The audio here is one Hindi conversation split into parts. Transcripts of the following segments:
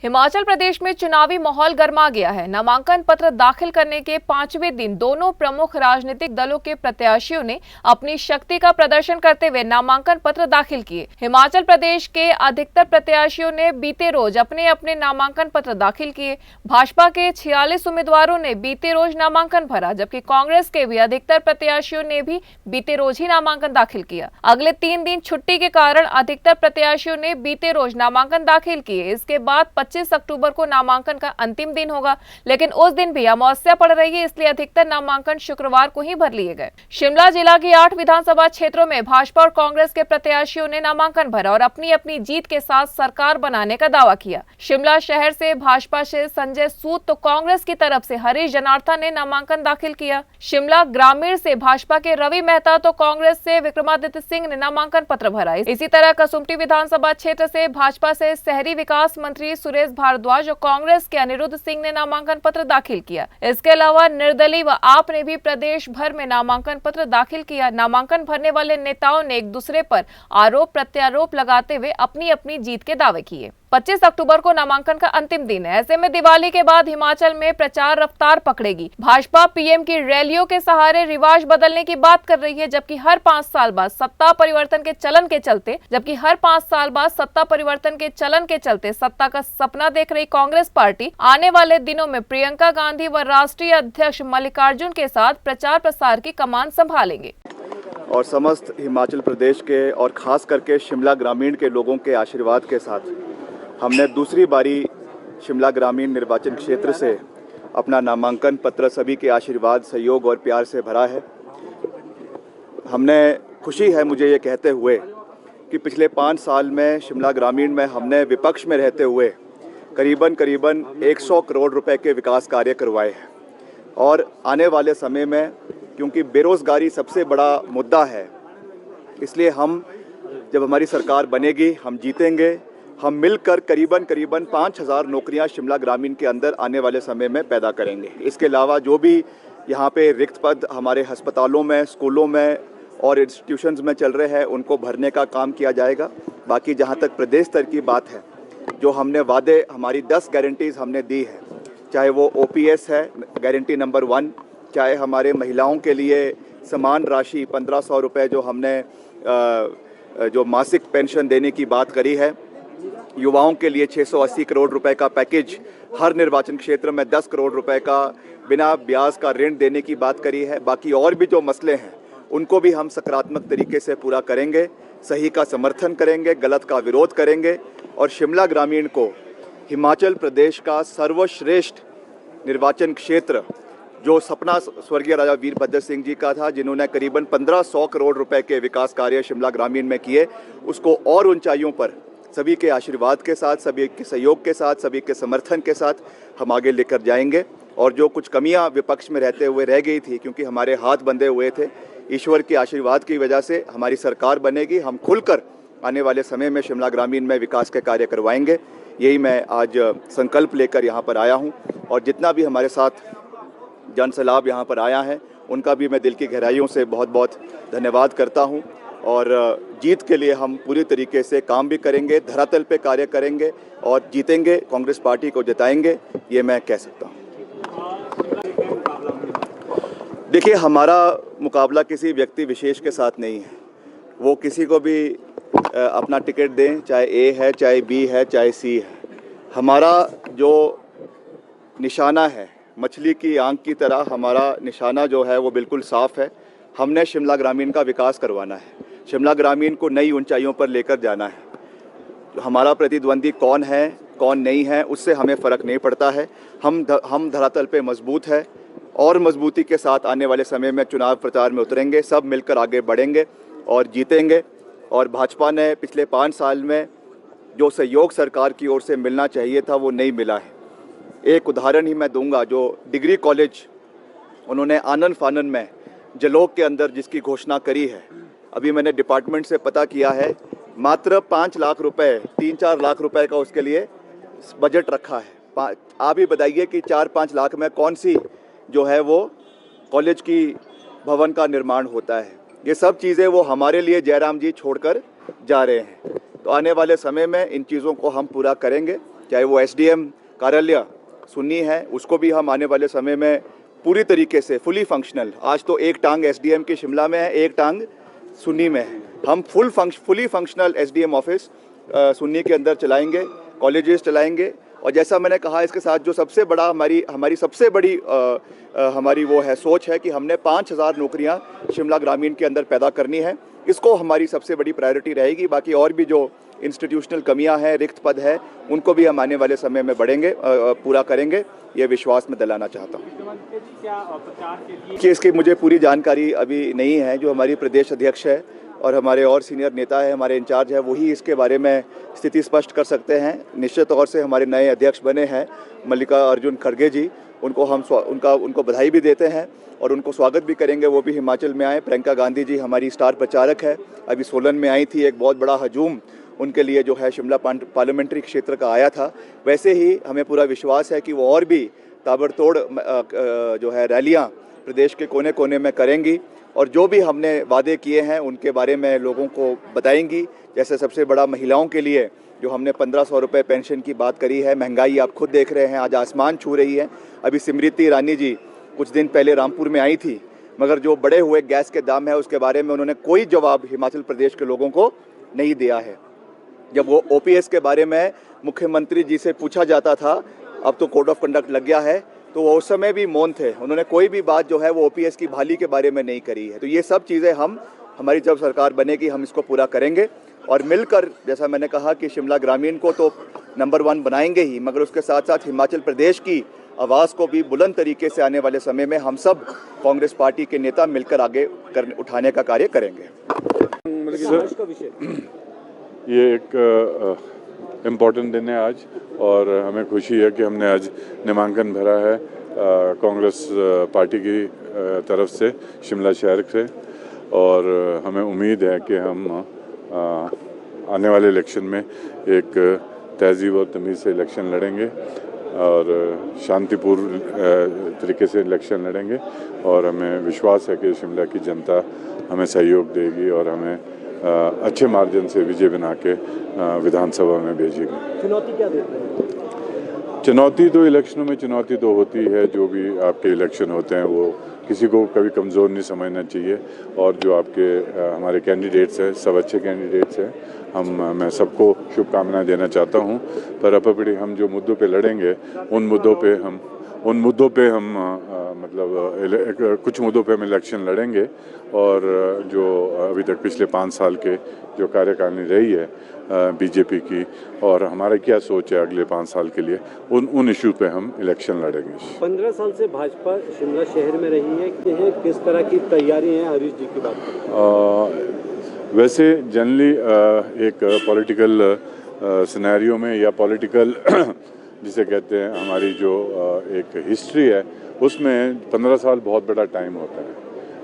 हिमाचल प्रदेश में चुनावी माहौल गर्मा गया है। नामांकन पत्र दाखिल करने के 5वें दिन दोनों प्रमुख राजनीतिक दलों के प्रत्याशियों ने अपनी शक्ति का प्रदर्शन करते हुए नामांकन पत्र दाखिल किए। हिमाचल प्रदेश के अधिकतर प्रत्याशियों ने बीते रोज अपने अपने नामांकन पत्र दाखिल किए। भाजपा के 46 उम्मीदवारों ने बीते रोज नामांकन भरा, जबकि कांग्रेस के भी अधिकतर प्रत्याशियों ने भी बीते रोज ही नामांकन दाखिल किया। अगले 3 दिन छुट्टी के कारण अधिकतर प्रत्याशियों ने बीते रोज नामांकन दाखिल किए। इसके बाद 25 अक्टूबर को नामांकन का अंतिम दिन होगा, लेकिन उस दिन भी अमावस्या पड़ रही है, इसलिए अधिकतर नामांकन शुक्रवार को ही भर लिए गए। शिमला जिला की 8 विधानसभा क्षेत्रों में भाजपा और कांग्रेस के प्रत्याशियों ने नामांकन भरा और अपनी अपनी जीत के साथ सरकार बनाने का दावा किया। शिमला शहर से भाजपा से संजय सूद तो कांग्रेस की तरफ से हरीश जनार्था ने नामांकन दाखिल किया। शिमला ग्रामीण से भाजपा के रवि मेहता तो कांग्रेस से विक्रमादित्य सिंह ने नामांकन पत्र भरा। इसी तरह कसुम्पटी विधानसभा क्षेत्र से भाजपा से शहरी विकास मंत्री सुरेश भारद्वाज और कांग्रेस के अनिरुद्ध सिंह ने नामांकन पत्र दाखिल किया। इसके अलावा निर्दलीय व आप ने भी प्रदेश भर में नामांकन पत्र दाखिल किया। नामांकन भरने वाले नेताओं ने एक दूसरे पर आरोप प्रत्यारोप लगाते हुए अपनी अपनी जीत के दावे किए। 25 अक्टूबर को नामांकन का अंतिम दिन है। ऐसे में दिवाली के बाद हिमाचल में प्रचार रफ्तार पकड़ेगी। भाजपा पीएम की रैलियों के सहारे रिवाज बदलने की बात कर रही है, जबकि हर 5 साल बाद सत्ता परिवर्तन के चलते सत्ता का सपना देख रही कांग्रेस पार्टी आने वाले दिनों में प्रियंका गांधी व राष्ट्रीय अध्यक्ष मल्लिकार्जुन के साथ प्रचार प्रसार की कमान संभालेंगे। और समस्त हिमाचल प्रदेश के और खास करके शिमला ग्रामीण के लोगों के आशीर्वाद के साथ हमने दूसरी बारी शिमला ग्रामीण निर्वाचन क्षेत्र से अपना नामांकन पत्र सभी के आशीर्वाद, सहयोग और प्यार से भरा है। हमने खुशी है मुझे ये कहते हुए कि पिछले 5 साल में शिमला ग्रामीण में हमने विपक्ष में रहते हुए करीबन 100 करोड़ रुपए के विकास कार्य करवाए हैं। और आने वाले समय में क्योंकि बेरोज़गारी सबसे बड़ा मुद्दा है, इसलिए हम जब हमारी सरकार बनेगी, हम जीतेंगे, हम मिलकर करीबन 5000 नौकरियां शिमला ग्रामीण के अंदर आने वाले समय में पैदा करेंगे। इसके अलावा जो भी यहाँ पे रिक्त पद हमारे अस्पतालों में, स्कूलों में और इंस्टीट्यूशंस में चल रहे हैं, उनको भरने का काम किया जाएगा। बाकी जहाँ तक प्रदेश स्तर की बात है, जो हमने वादे, हमारी 10 गारंटीज़ हमने दी है, चाहे वो OPS है गारंटी नंबर 1, चाहे हमारे महिलाओं के लिए समान राशि 1500 रुपये जो हमने जो मासिक पेंशन देने की बात करी है, युवाओं के लिए 680 करोड़ रुपए का पैकेज, हर निर्वाचन क्षेत्र में 10 करोड़ रुपए का बिना ब्याज का ऋण देने की बात करी है। बाकी और भी जो मसले हैं उनको भी हम सकारात्मक तरीके से पूरा करेंगे, सही का समर्थन करेंगे, गलत का विरोध करेंगे और शिमला ग्रामीण को हिमाचल प्रदेश का सर्वश्रेष्ठ निर्वाचन क्षेत्र, जो सपना स्वर्गीय राजा वीरभद्र सिंह जी का था, जिन्होंने करीबन 1500 करोड़ रुपए के विकास कार्य शिमला ग्रामीण में किए, उसको और ऊंचाइयों पर सभी के आशीर्वाद के साथ, सभी के सहयोग के साथ, सभी के समर्थन के साथ हम आगे लेकर जाएंगे। और जो कुछ कमियां विपक्ष में रहते हुए रह गई थी, क्योंकि हमारे हाथ बंधे हुए थे, ईश्वर के आशीर्वाद की वजह से हमारी सरकार बनेगी। हम खुलकर आने वाले समय में शिमला ग्रामीण में विकास के कार्य करवाएंगे। यही मैं आज संकल्प लेकर यहाँ पर आया हूँ। और जितना भी हमारे साथ जन सैलाब यहाँ पर आया है, उनका भी मैं दिल की गहराइयों से बहुत बहुत धन्यवाद करता हूँ। और जीत के लिए हम पूरी तरीके से काम भी करेंगे, धरातल पे कार्य करेंगे और जीतेंगे, कांग्रेस पार्टी को जिताएंगे, ये मैं कह सकता हूँ। देखिए, हमारा मुकाबला किसी व्यक्ति विशेष के साथ नहीं है। वो किसी को भी अपना टिकट दें, चाहे A है, चाहे B है, चाहे C है। हमारा जो निशाना है, मछली की आंख की तरह हमारा निशाना जो है वो बिल्कुल साफ़ है। हमने शिमला ग्रामीण का विकास करवाना है, शिमला ग्रामीण को नई ऊंचाइयों पर लेकर जाना है। हमारा प्रतिद्वंदी कौन है, कौन नहीं है, उससे हमें फ़र्क नहीं पड़ता है। हम धरातल पे मजबूत है और मजबूती के साथ आने वाले समय में चुनाव प्रचार में उतरेंगे, सब मिलकर आगे बढ़ेंगे और जीतेंगे। और भाजपा ने पिछले 5 साल में जो सहयोग सरकार की ओर से मिलना चाहिए था, वो नहीं मिला है। एक उदाहरण ही मैं दूंगा, जो डिग्री कॉलेज उन्होंने आनन फानन में जलोग के अंदर जिसकी घोषणा करी है, अभी मैंने डिपार्टमेंट से पता किया है, मात्र 5 लाख रुपए, 3-4 लाख रुपए का उसके लिए बजट रखा है। आप ही बताइए कि 4-5 लाख में कौन सी जो है वो कॉलेज की भवन का निर्माण होता है। ये सब चीज़ें वो हमारे लिए जयराम जी छोड़कर जा रहे हैं। तो आने वाले समय में इन चीज़ों को हम पूरा करेंगे चाहे वो एसडीएम कार्यालय सुन्नी है, उसको भी हम आने वाले समय में पूरी तरीके से फुली फंक्शनल, आज तो एक टांग एसडीएम की शिमला में है, एक टांग सुन्नी में है, हम fully functional SDM office Sunni के अंदर चलाएंगे, कॉलेजेस चलाएंगे। और जैसा मैंने कहा, इसके साथ जो सबसे बड़ा हमारी सबसे बड़ी हमारी वो है सोच है कि हमने 5000 नौकरियां शिमला ग्रामीण के अंदर पैदा करनी है। इसको हमारी सबसे बड़ी प्रायोरिटी रहेगी। बाकी और भी जो इंस्टीट्यूशनल कमियां हैं, रिक्त पद है, उनको भी हम आने वाले समय में पूरा करेंगे, ये विश्वास में दिलाना चाहता हूँ। कि इसकी मुझे पूरी जानकारी अभी नहीं है। जो हमारी प्रदेश अध्यक्ष है और हमारे और सीनियर नेता है, हमारे इंचार्ज है, वही इसके बारे में स्थिति स्पष्ट कर सकते हैं। निश्चित तौर से हमारे नए अध्यक्ष बने हैं मल्लिकार्जुन खड़गे जी, उनको बधाई भी देते हैं और उनको स्वागत भी करेंगे। वो भी हिमाचल में आए। प्रियंका गांधी जी हमारी स्टार प्रचारक है, अभी सोलन में आई थी। एक बहुत बड़ा हजूम उनके लिए जो है शिमला पार्लियामेंट्री क्षेत्र का आया था। वैसे ही हमें पूरा विश्वास है कि वो और भी ताबड़तोड़ जो है रैलियाँ प्रदेश के कोने कोने में करेंगी और जो भी हमने वादे किए हैं उनके बारे में लोगों को बताएंगी। जैसे सबसे बड़ा महिलाओं के लिए जो हमने 1500 रुपये पेंशन की बात करी है, महंगाई आप खुद देख रहे हैं आज आसमान छू रही है। अभी स्मृति ईरानी जी कुछ दिन पहले रामपुर में आई थी, मगर जो बढ़े हुए गैस के दाम है उसके बारे में उन्होंने कोई जवाब हिमाचल प्रदेश के लोगों को नहीं दिया है। जब वो ओपीएस के बारे में मुख्यमंत्री जी से पूछा जाता था, अब तो कोड ऑफ कंडक्ट लग गया है, तो वो उस समय भी मौन थे। उन्होंने कोई भी बात जो है वो ओपीएस की बहाली के बारे में नहीं करी है। तो ये सब चीज़ें हमारी जब सरकार बनेगी हम इसको पूरा करेंगे और मिलकर, जैसा मैंने कहा कि शिमला ग्रामीण को तो नंबर 1 बनाएंगे ही, मगर उसके साथ साथ हिमाचल प्रदेश की आवाज़ को भी बुलंद तरीके से आने वाले समय में हम सब कांग्रेस पार्टी के नेता मिलकर आगे उठाने का कार्य करेंगे। ये एक इम्पॉर्टेंट दिन है आज और हमें खुशी है कि हमने आज नामांकन भरा है कांग्रेस पार्टी की तरफ से शिमला शहर से और हमें उम्मीद है कि हम आने वाले इलेक्शन में एक तहजीब और तमीज़ से इलेक्शन लड़ेंगे और शांतिपूर्ण तरीके से इलेक्शन लड़ेंगे और हमें विश्वास है कि शिमला की जनता हमें सहयोग देगी और हमें अच्छे मार्जिन से विजय बना के विधानसभा में भेजेगी। चुनौती क्या देते हैं? चुनौती तो इलेक्शनों में चुनौती तो होती है। जो भी आपके इलेक्शन होते हैं वो किसी को कभी कमज़ोर नहीं समझना चाहिए और जो आपके हमारे कैंडिडेट्स हैं सब अच्छे कैंडिडेट्स हैं। मैं सबको शुभकामनाएं देना चाहता हूं, पर अपनी हम जो मुद्दों पे लड़ेंगे उन मुद्दों पे हम कुछ मुद्दों पे हम इलेक्शन लड़ेंगे और जो अभी तक पिछले 5 साल के जो कार्यकारिणी रही है बीजेपी की और हमारा क्या सोच है अगले 5 साल के लिए, उन इशू पे हम इलेक्शन लड़ेंगे। 15 साल से भाजपा शिमला शहर में रही है, किस तरह की तैयारी है हरीश जी की बात करें? वैसे जनरली एक पॉलिटिकल सिनेरियो में या पॉलिटिकल जिसे कहते हैं हमारी जो एक हिस्ट्री है उसमें 15 साल बहुत बड़ा टाइम होता है।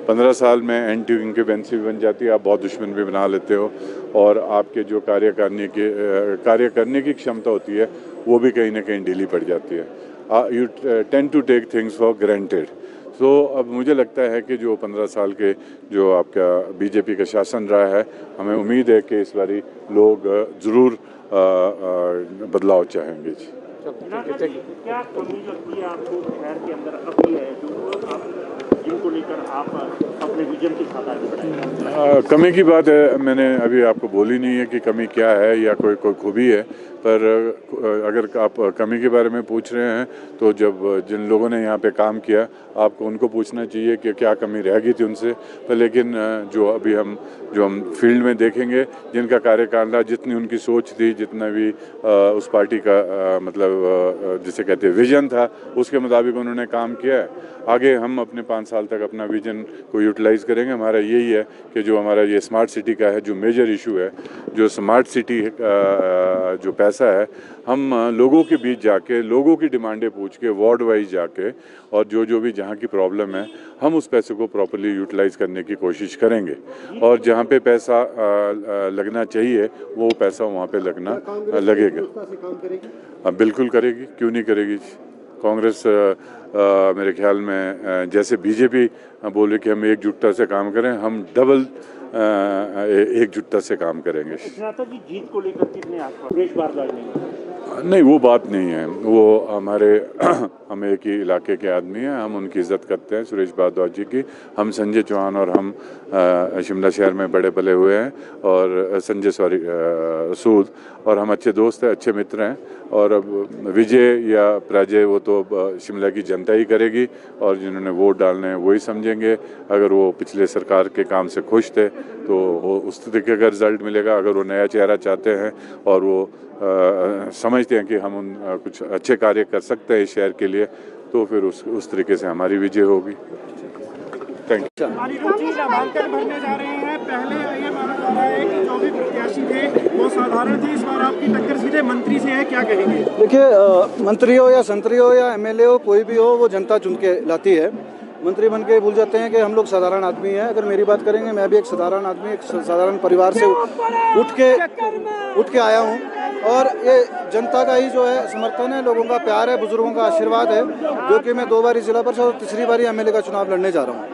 15 साल में एंटी इंक्यूबेंसी भी बन जाती है, आप बहुत दुश्मन भी बना लेते हो और आपके जो कार्य करने की क्षमता होती है वो भी कहीं ना कहीं ढीली पड़ जाती है। You tend to take things for granted. तो अब मुझे लगता है कि जो 15 साल के जो आपका बीजेपी का शासन रहा है, हमें उम्मीद है कि इस बारी लोग ज़रूर बदलाव चाहेंगे। क्या कमी लगती है आपको शहर के अंदर अभी है जो जिनको लेकर आप अपने विजन के साथ आगे बढ़ाएंगे? कमी की बात है, मैंने अभी आपको बोली नहीं है कि कमी क्या है या कोई खूबी है, पर अगर आप कमी के बारे में पूछ रहे हैं तो जब जिन लोगों ने यहाँ पे काम किया आपको उनको पूछना चाहिए कि क्या कमी रह गई थी उनसे। पर लेकिन जो हम फील्ड में देखेंगे जिनका कार्यकाल रहा, जितनी उनकी सोच थी, जितना भी उस पार्टी का जिसे कहते हैं विजन था, उसके मुताबिक उन्होंने काम किया है। आगे हम अपने 5 साल तक अपना विजन को यूटिलाइज़ करेंगे। हमारा यही है कि जो हमारा ये स्मार्ट सिटी का है जो मेजर इशू है, जो स्मार्ट सिटी जो पैसा है, हम लोगों के बीच जाके लोगों की डिमांडें पूछ के वार्ड वाइज जाके और जो भी जहाँ की प्रॉब्लम है हम उस पैसे को प्रॉपर्ली यूटिलाइज़ करने की कोशिश करेंगे और जहाँ पे पैसा लगना चाहिए वो पैसा वहाँ पे लगेगा। बिल्कुल करेगी, क्यों नहीं करेगी। कांग्रेस मेरे ख्याल में जैसे बीजेपी बोले कि हम एकजुटता से काम करें, हम डबल एकजुटता से काम करेंगे। जी जीत को लेकर कितने आश्वासन? नहीं, वो बात नहीं है। वो हमारे हम एक ही इलाके के आदमी हैं, हम उनकी इज़्ज़त करते हैं, सुरेश भारद्वाज जी की। हम संजय चौहान और हम शिमला शहर में बड़े पले हुए हैं, और सूद, और हम अच्छे दोस्त हैं, अच्छे मित्र हैं। और अब विजय या पराजय वो तो शिमला की जनता ही करेगी, और जिन्होंने वोट डालने हैं वही समझेंगे। अगर वो पिछले सरकार के काम से खुश थे तो वो उस तरीके का रिजल्ट मिलेगा। अगर वो नया चेहरा चाहते हैं और वो समझते हैं कि हम कुछ अच्छे कार्य कर सकते हैं इस शहर के लिए, तो फिर उस तरीके से हमारी विजय होगी। Thank you. नामांकन भरने जा रहे हैं। पहले ये माना जा रहा है कि जो भी प्रत्याशी थे वो साधारण थे, इस बार आपकी टक्कर सीधे मंत्री से है, क्या कहेंगे? देखिए, मंत्री हो या संतरी हो या एमएलए हो, कोई भी हो, वो जनता चुन के लाती है। मंत्री बन के भूल जाते हैं कि हम लोग साधारण आदमी हैं। अगर मेरी बात करेंगे, मैं भी एक साधारण आदमी, एक साधारण परिवार से उठ के आया हूं, और ये जनता का ही जो है समर्थन है, लोगों का प्यार है, बुजुर्गों का आशीर्वाद है, जो कि मैं 2 बारी जिला परिषद और 3री बारी एमएलए का चुनाव लड़ने जा रहा हूँ।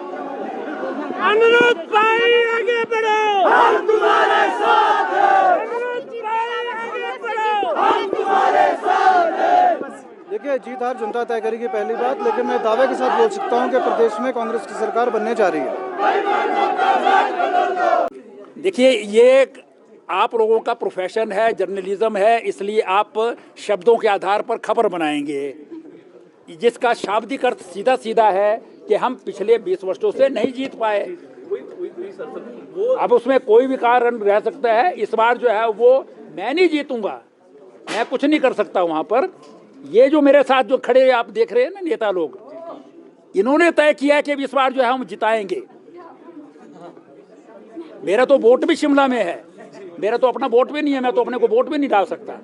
अनुरोध भाई आगे बढ़ो, हम तुम्हारे साथ हैं। अनुरोध भाई आगे बढ़ो, हम तुम्हारे साथ हैं। देखिए, जीत हार जनता तय करेगी, पहली बात। लेकिन मैं दावे के साथ बोल सकता हूं कि प्रदेश में कांग्रेस की सरकार बनने जा रही है। देखिए, ये आप लोगों का प्रोफेशन है, जर्नलिज्म है, इसलिए आप शब्दों के आधार पर खबर बनाएंगे, जिसका शाब्दिक अर्थ सीधा सीधा है कि हम पिछले 20 वर्षों से नहीं जीत पाए। अब उसमें कोई भी कारण रह सकता है। इस बार जो है वो मैं नहीं जीतूंगा, मैं कुछ नहीं कर सकता वहां पर। ये जो मेरे साथ जो खड़े आप देख रहे हैं ना नेता लोग, इन्होंने तय किया कि इस बार जो है हम जिताएंगे। मेरा तो वोट भी शिमला में है, मेरा तो अपना वोट भी नहीं है, मैं तो अपने को वोट भी नहीं डाल सकता।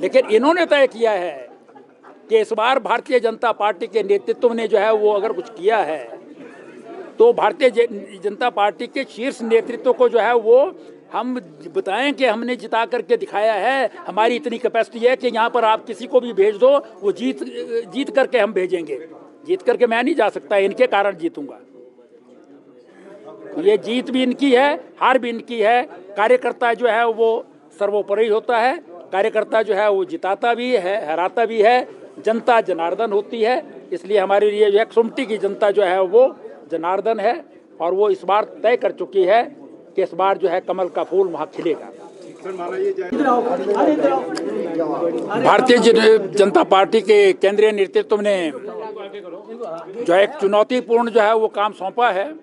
लेकिन इन्होंने तय किया है कि इस बार भारतीय जनता पार्टी के नेतृत्व ने जो है वो अगर कुछ किया है, तो भारतीय जनता पार्टी के शीर्ष नेतृत्व को जो है वो हम बताएं कि हमने जिता करके दिखाया है, हमारी इतनी कैपेसिटी है कि यहाँ पर आप किसी को भी भेज दो, वो जीत करके हम भेजेंगे। जीत करके मैं नहीं जा सकता, इनके कारण जीतूंगा। ये जीत भी इनकी है, हार भी इनकी है। कार्यकर्ता जो है वो सर्वोपरि होता है, कार्यकर्ता जो है वो जिताता भी है, हराता भी है। जनता जनार्दन होती है, इसलिए हमारे लिए जो है सुमटी की जनता जो है वो जनार्दन है, और वो इस बार तय कर चुकी है कि इस बार जो है कमल का फूल वहाँ खिलेगा। भारतीय जनता पार्टी के केंद्रीय नेतृत्व ने जो है एक चुनौतीपूर्ण जो है वो काम सौंपा है,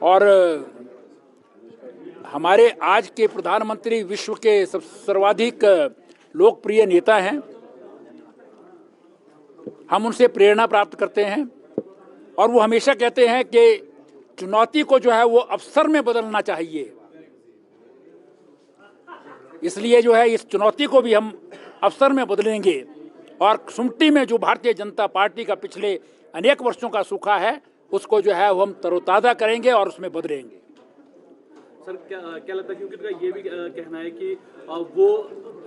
और हमारे आज के प्रधानमंत्री विश्व के सर्वाधिक लोकप्रिय नेता हैं। हम उनसे प्रेरणा प्राप्त करते हैं, और वो हमेशा कहते हैं कि चुनौती को जो है वो अवसर में बदलना चाहिए। इसलिए जो है इस चुनौती को भी हम अवसर में बदलेंगे, और सुमटी में जो भारतीय जनता पार्टी का पिछले अनेक वर्षों का सूखा है, उसको जो है वो हम तरोताज़ा करेंगे और उसमें बदलेंगे। सर, क्या लगता है, क्योंकि उनका ये भी कहना है कि वो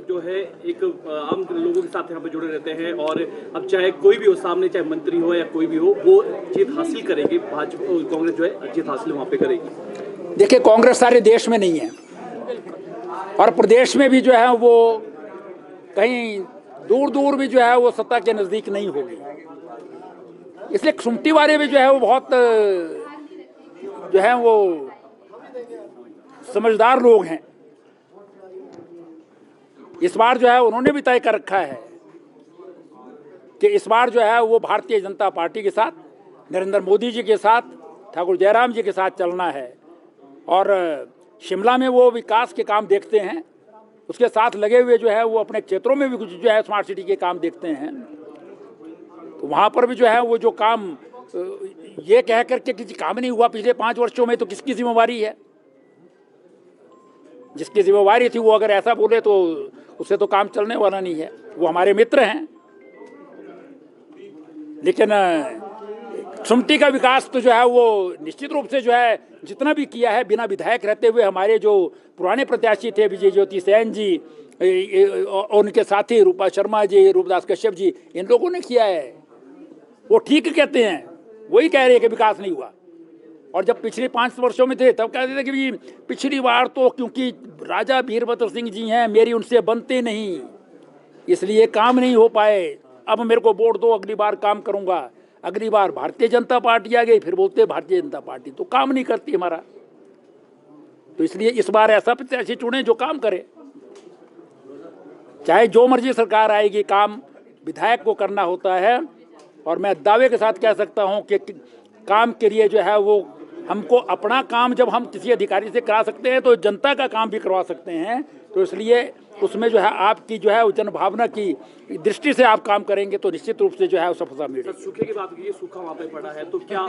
जो है एक आम लोगों के साथ यहाँ पे जुड़े रहते हैं, और अब चाहे कोई भी हो सामने, चाहे मंत्री हो या कोई भी हो, वो जीत हासिल करेंगे। भाजपा कांग्रेस जो है जीत हासिल वहाँ पे करेगी। देखिए, कांग्रेस सारे देश में नहीं है, और प्रदेश में भी जो है वो कहीं दूर दूर भी जो है वो सत्ता के नज़दीक नहीं होगी। इसलिए सुमटी वाले भी जो है वो बहुत जो है वो समझदार लोग हैं। इस बार जो है उन्होंने भी तय कर रखा है कि इस बार जो है वो भारतीय जनता पार्टी के साथ, नरेंद्र मोदी जी के साथ, ठाकुर जयराम जी के साथ चलना है, और शिमला में वो विकास के काम देखते हैं, उसके साथ लगे हुए जो है वो अपने क्षेत्रों में भी कुछ जो है स्मार्ट सिटी के काम देखते हैं। तो वहाँ पर भी जो है वो जो काम ये कह करके किसी काम नहीं हुआ पिछले 5 वर्षों में, तो किसकी जिम्मेवारी है? जिसकी जिम्मेवारी थी वो अगर ऐसा बोले तो उससे तो काम चलने वाला नहीं है। वो हमारे मित्र हैं, लेकिन सुमटी का विकास तो जो है वो निश्चित रूप से जो है जितना भी किया है, बिना विधायक रहते हुए हमारे जो पुराने प्रत्याशी थे, विजय ज्योति सैन जी और उनके साथी रूपा शर्मा जी, रूपदास कश्यप जी, इन लोगों ने किया है। वो ठीक कहते हैं, वही कह रहे हैं कि विकास नहीं हुआ। और जब पिछले 5 वर्षों में थे तब कहते थे कि पिछली बार तो क्योंकि राजा वीरभद्र सिंह जी हैं, मेरी उनसे बनते नहीं, इसलिए काम नहीं हो पाए, अब मेरे को वोट दो, अगली बार काम करूंगा। अगली बार भारतीय जनता पार्टी आ गई, फिर बोलते भारतीय जनता पार्टी तो काम नहीं करती हमारा। तो इसलिए इस बार ऐसा प्रत्याशी चुने जो काम करे, चाहे जो मर्जी सरकार आएगी, काम विधायक को करना होता है। और मैं दावे के साथ कह सकता हूं कि काम के लिए जो है वो हमको अपना काम जब हम किसी अधिकारी से करा सकते हैं तो जनता का काम भी करवा सकते हैं। तो इसलिए उसमें जो है आपकी जो है जनभावना की दृष्टि से आप काम करेंगे तो निश्चित रूप से जो है सफलता मिलेगी। सूखे की बात की, सूखा वहाँ पे पड़ा है, तो क्या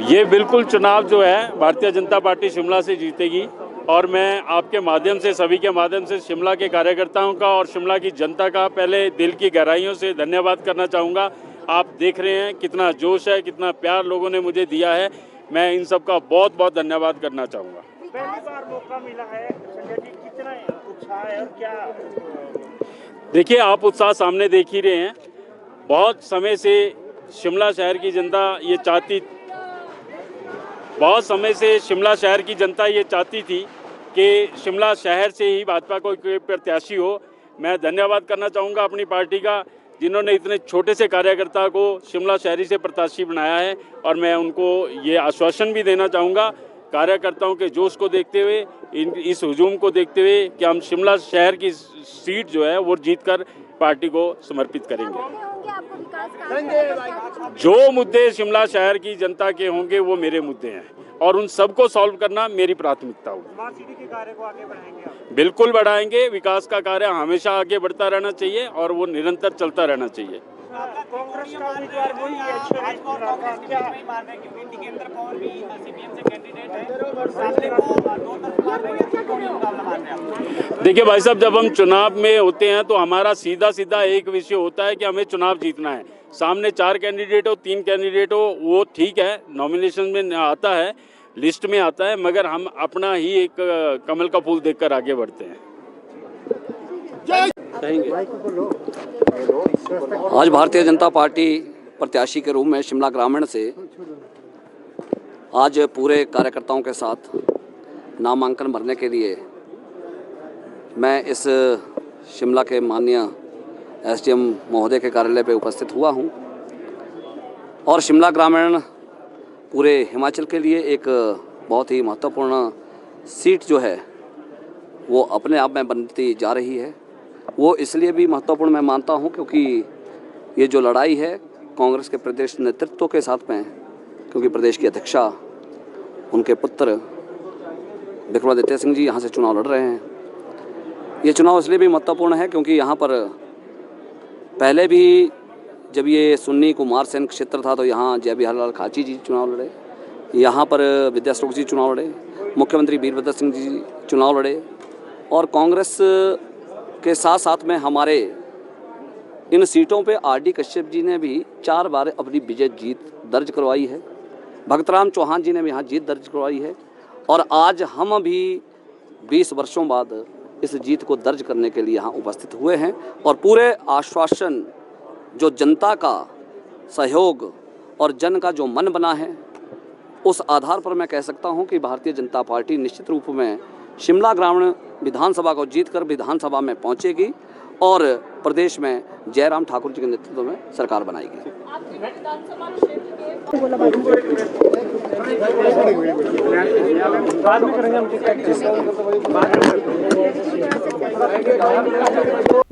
ये बिल्कुल चुनाव जो है भारतीय जनता पार्टी शिमला से जीतेगी। और मैं आपके माध्यम से, सभी के माध्यम से शिमला के कार्यकर्ताओं का और शिमला की जनता का पहले दिल की गहराइयों से धन्यवाद करना चाहूँगा। आप देख रहे हैं कितना जोश है, कितना प्यार लोगों ने मुझे दिया है, मैं इन सब का बहुत बहुत धन्यवाद करना चाहूँगा। पहली बार मौका मिला है संजय जी, कितना उत्साह है और क्या? देखिए, आप उत्साह सामने देख ही रहे हैं। बहुत समय से शिमला शहर की जनता ये चाहती थी कि शिमला शहर से ही भाजपा को कोई प्रत्याशी हो। मैं धन्यवाद करना चाहूँगा अपनी पार्टी का, जिन्होंने इतने छोटे से कार्यकर्ता को शिमला शहरी से प्रत्याशी बनाया है। और मैं उनको ये आश्वासन भी देना चाहूँगा कार्यकर्ताओं के जोश को देखते हुए, इस हुजूम को देखते हुए, कि हम शिमला शहर की सीट जो है वो जीतकर पार्टी को समर्पित करेंगे। जो मुद्दे शिमला शहर की जनता के होंगे वो मेरे मुद्दे हैं और उन सबको सॉल्व करना मेरी प्राथमिकता होगी। स्मार्ट सिटी के कार्य को आगे बढ़ाएंगे आप? बिल्कुल बढ़ाएंगे। विकास का कार्य हमेशा आगे बढ़ता रहना चाहिए और वो निरंतर चलता रहना चाहिए। कांग्रेस का उम्मीदवार वही है, क्या देखिए भाई साहब, जब हम चुनाव में होते हैं तो हमारा सीधा सीधा एक विषय होता है कि हमें चुनाव जीतना है। सामने 4 कैंडिडेट हो, 3 कैंडिडेट हो, वो ठीक है, नॉमिनेशन में आता है, लिस्ट में आता है, मगर हम अपना ही एक कमल का फूल देखकर आगे बढ़ते हैं। आज भारतीय जनता पार्टी प्रत्याशी के रूप में शिमला ग्रामीण से आज पूरे कार्यकर्ताओं के साथ नामांकन भरने के लिए मैं इस शिमला के माननीय एसडीएम महोदय के कार्यालय पे उपस्थित हुआ हूं। और शिमला ग्रामीण पूरे हिमाचल के लिए एक बहुत ही महत्वपूर्ण सीट जो है वो अपने आप में बनती जा रही है। वो इसलिए भी महत्वपूर्ण मैं मानता हूं क्योंकि ये जो लड़ाई है कांग्रेस के प्रदेश नेतृत्व के साथ में, क्योंकि प्रदेश की अध्यक्षा उनके पुत्र विक्रमादित्य सिंह जी यहाँ से चुनाव लड़ रहे हैं। ये चुनाव इसलिए भी महत्वपूर्ण है क्योंकि यहाँ पर पहले भी जब ये सुन्नी कुमार सेन क्षेत्र था तो यहाँ जय बिहार लाल खाची जी चुनाव लड़े, यहाँ पर विद्याश्लोक जी चुनाव लड़े, मुख्यमंत्री वीरभद्र सिंह जी चुनाव लड़े। और कांग्रेस के साथ साथ में हमारे इन सीटों पे आरडी कश्यप जी ने भी 4 बार अपनी विजय जीत दर्ज करवाई है। भगतराम चौहान जी ने भी यहाँ जीत दर्ज करवाई है। और आज हम भी 20 वर्षों बाद इस जीत को दर्ज करने के लिए यहाँ उपस्थित हुए हैं। और पूरे आश्वासन जो जनता का सहयोग और जन का जो मन बना है, उस आधार पर मैं कह सकता हूँ कि भारतीय जनता पार्टी निश्चित रूप में शिमला ग्रामीण विधानसभा को जीतकर विधानसभा में पहुँचेगी और प्रदेश में जयराम ठाकुर जी के नेतृत्व में सरकार बनाएगी।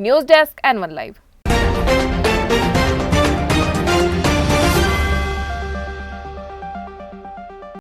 News desk N1 live.